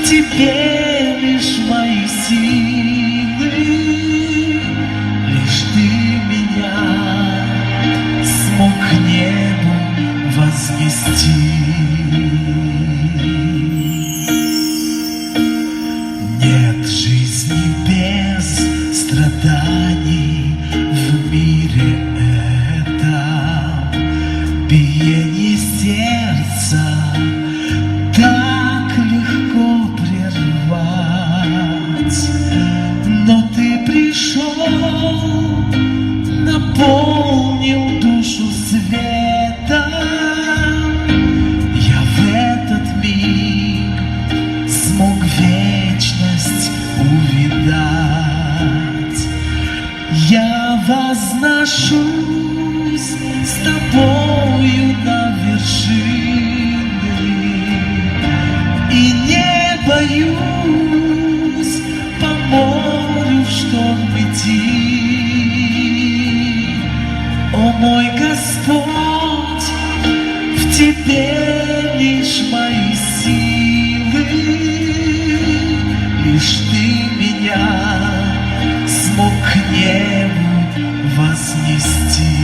тебе лишь мои силы, лишь ты меня смог к небу вознести. Нет жизни без страданий в мире этом, биение сердца так легко прервать, но ты пришел, наполнил душу светом. Я в этот миг смог вечность увидать. Я возношусь с тобою на вершины и не боюсь по морю в шторм идти. О мой Господь, в тебе лишь мои силы, лишь ты меня смог к небу вознести.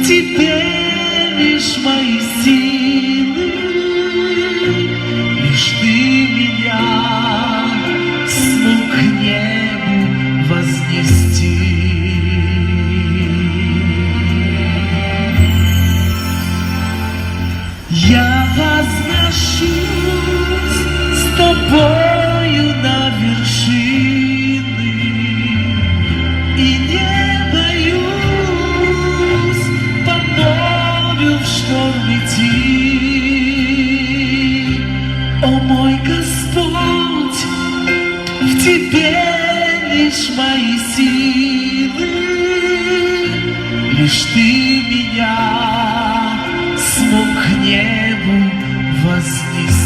Тебе лишь мои силы, лишь ты меня смог к небу вознести. Я возношусь с тобою на вершины и не в шторм идти. О мой Господь, в тебе лишь мои силы, лишь ты меня смог к небу вознести.